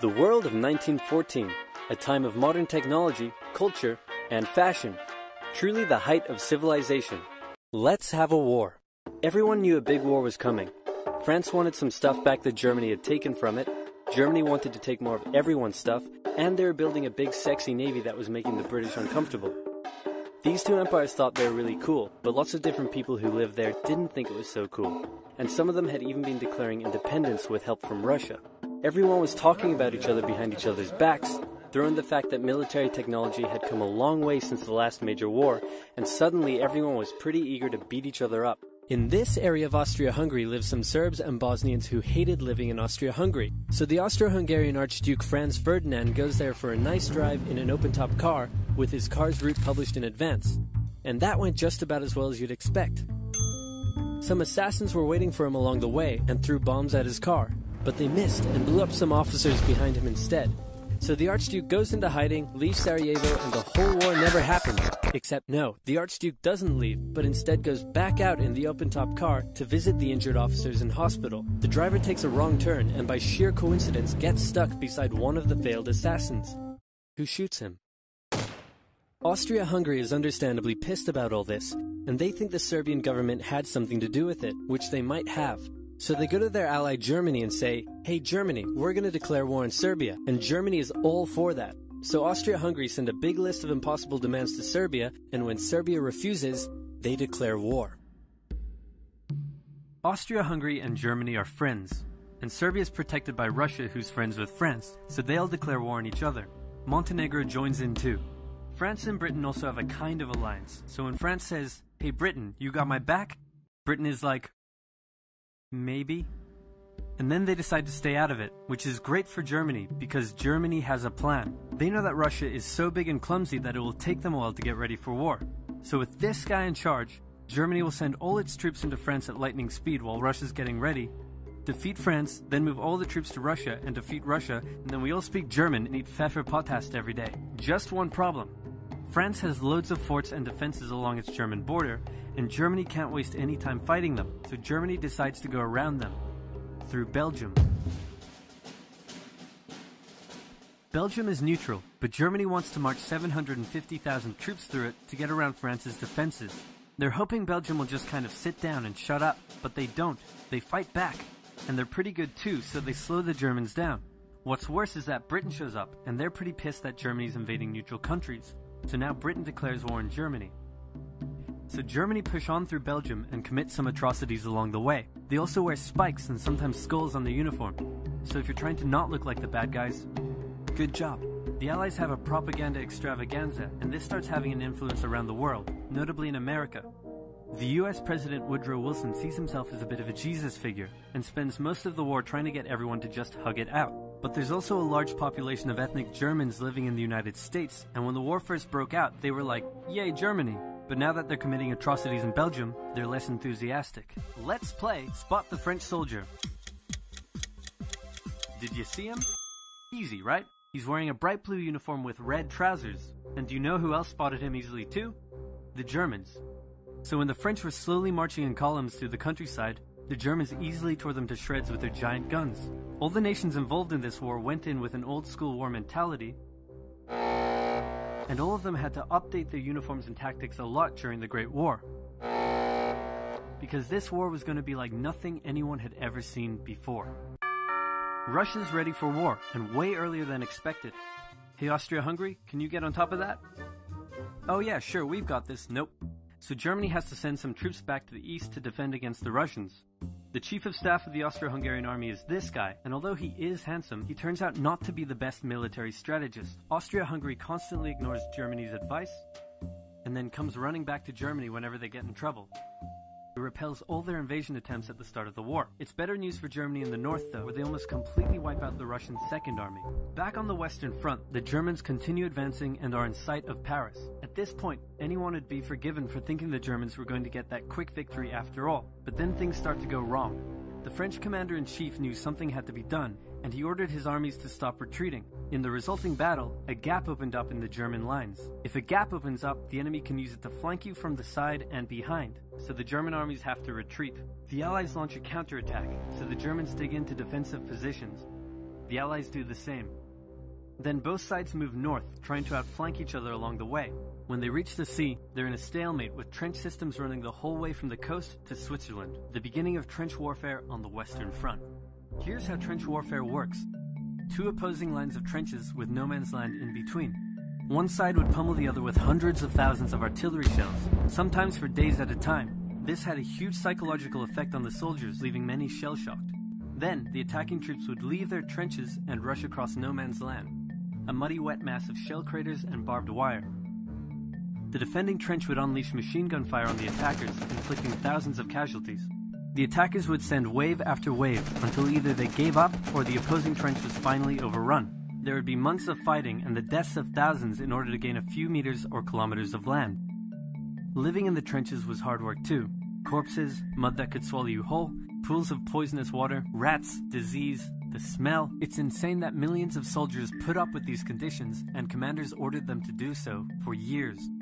The world of 1914, a time of modern technology, culture, and fashion. Truly the height of civilization. Let's have a war. Everyone knew a big war was coming. France wanted some stuff back that Germany had taken from it. Germany wanted to take more of everyone's stuff, and they were building a big sexy navy that was making the British uncomfortable. These two empires thought they were really cool, but lots of different people who lived there didn't think it was so cool. And some of them had even been declaring independence with help from Russia. Everyone was talking about each other behind each other's backs, throwing the fact that military technology had come a long way since the last major war, and suddenly everyone was pretty eager to beat each other up. In this area of Austria-Hungary lived some Serbs and Bosnians who hated living in Austria-Hungary. So the Austro-Hungarian Archduke Franz Ferdinand goes there for a nice drive in an open-top car with his car's route published in advance. And that went just about as well as you'd expect. Some assassins were waiting for him along the way and threw bombs at his car, but they missed and blew up some officers behind him instead. So the Archduke goes into hiding, leaves Sarajevo, and the whole war never happens. Except no, the Archduke doesn't leave, but instead goes back out in the open-top car to visit the injured officers in hospital. The driver takes a wrong turn and by sheer coincidence gets stuck beside one of the failed assassins, who shoots him. Austria-Hungary is understandably pissed about all this, and they think the Serbian government had something to do with it, which they might have. So they go to their ally Germany and say, "Hey Germany, we're going to declare war on Serbia," and Germany is all for that. So Austria-Hungary send a big list of impossible demands to Serbia, and when Serbia refuses, they declare war. Austria-Hungary and Germany are friends, and Serbia is protected by Russia, who's friends with France, so they'll declare war on each other. Montenegro joins in too. France and Britain also have a kind of alliance, so when France says, "Hey Britain, you got my back?" Britain is like, maybe. And then they decide to stay out of it, which is great for Germany because Germany has a plan. They know that Russia is so big and clumsy that it will take them a while to get ready for war. So with this guy in charge, Germany will send all its troops into France at lightning speed while Russia's getting ready, defeat France, then move all the troops to Russia and defeat Russia, and then we all speak German and eat Pfefferpottast every day. Just one problem. France has loads of forts and defenses along its German border, and Germany can't waste any time fighting them, so Germany decides to go around them, through Belgium. Belgium is neutral, but Germany wants to march 750,000 troops through it to get around France's defenses. They're hoping Belgium will just kind of sit down and shut up, but they don't. They fight back, and they're pretty good too, so they slow the Germans down. What's worse is that Britain shows up, and they're pretty pissed that Germany's invading neutral countries. So now Britain declares war on Germany. So Germany push on through Belgium and commit some atrocities along the way. They also wear spikes and sometimes skulls on the uniform. So if you're trying to not look like the bad guys, good job. The Allies have a propaganda extravaganza, and this starts having an influence around the world, notably in America. The US President Woodrow Wilson sees himself as a bit of a Jesus figure, and spends most of the war trying to get everyone to just hug it out. But there's also a large population of ethnic Germans living in the United States, and when the war first broke out, they were like, "Yay, Germany!" But now that they're committing atrocities in Belgium, they're less enthusiastic. Let's play Spot the French Soldier. Did you see him? Easy, right? He's wearing a bright blue uniform with red trousers. And do you know who else spotted him easily too? The Germans. So when the French were slowly marching in columns through the countryside, the Germans easily tore them to shreds with their giant guns. All the nations involved in this war went in with an old-school war mentality, and all of them had to update their uniforms and tactics a lot during the Great War. Because this war was going to be like nothing anyone had ever seen before. Russia's ready for war, and way earlier than expected. Hey Austria-Hungary, can you get on top of that? Oh yeah, sure, we've got this. Nope. So Germany has to send some troops back to the east to defend against the Russians. The chief of staff of the Austro-Hungarian army is this guy, and although he is handsome, he turns out not to be the best military strategist. Austria-Hungary constantly ignores Germany's advice, and then comes running back to Germany whenever they get in trouble. It repels all their invasion attempts at the start of the war. It's better news for Germany in the north though, where they almost completely wipe out the Russian Second Army. Back on the Western Front, the Germans continue advancing and are in sight of Paris. At this point, anyone would be forgiven for thinking the Germans were going to get that quick victory after all, but then things start to go wrong. The French commander-in-chief knew something had to be done, and he ordered his armies to stop retreating. In the resulting battle, a gap opened up in the German lines. If a gap opens up, the enemy can use it to flank you from the side and behind, so the German armies have to retreat. The Allies launch a counterattack, so the Germans dig into defensive positions. The Allies do the same. Then both sides move north, trying to outflank each other along the way. When they reach the sea, they're in a stalemate with trench systems running the whole way from the coast to Switzerland, the beginning of trench warfare on the Western Front. Here's how trench warfare works. Two opposing lines of trenches with no man's land in between. One side would pummel the other with hundreds of thousands of artillery shells, sometimes for days at a time. This had a huge psychological effect on the soldiers, leaving many shell-shocked. Then, the attacking troops would leave their trenches and rush across no man's land, a muddy wet mass of shell craters and barbed wire. The defending trench would unleash machine gun fire on the attackers, inflicting thousands of casualties. The attackers would send wave after wave until either they gave up or the opposing trench was finally overrun. There would be months of fighting and the deaths of thousands in order to gain a few meters or kilometers of land. Living in the trenches was hard work too. Corpses, mud that could swallow you whole, pools of poisonous water, rats, disease, the smell. It's insane that millions of soldiers put up with these conditions and commanders ordered them to do so for years.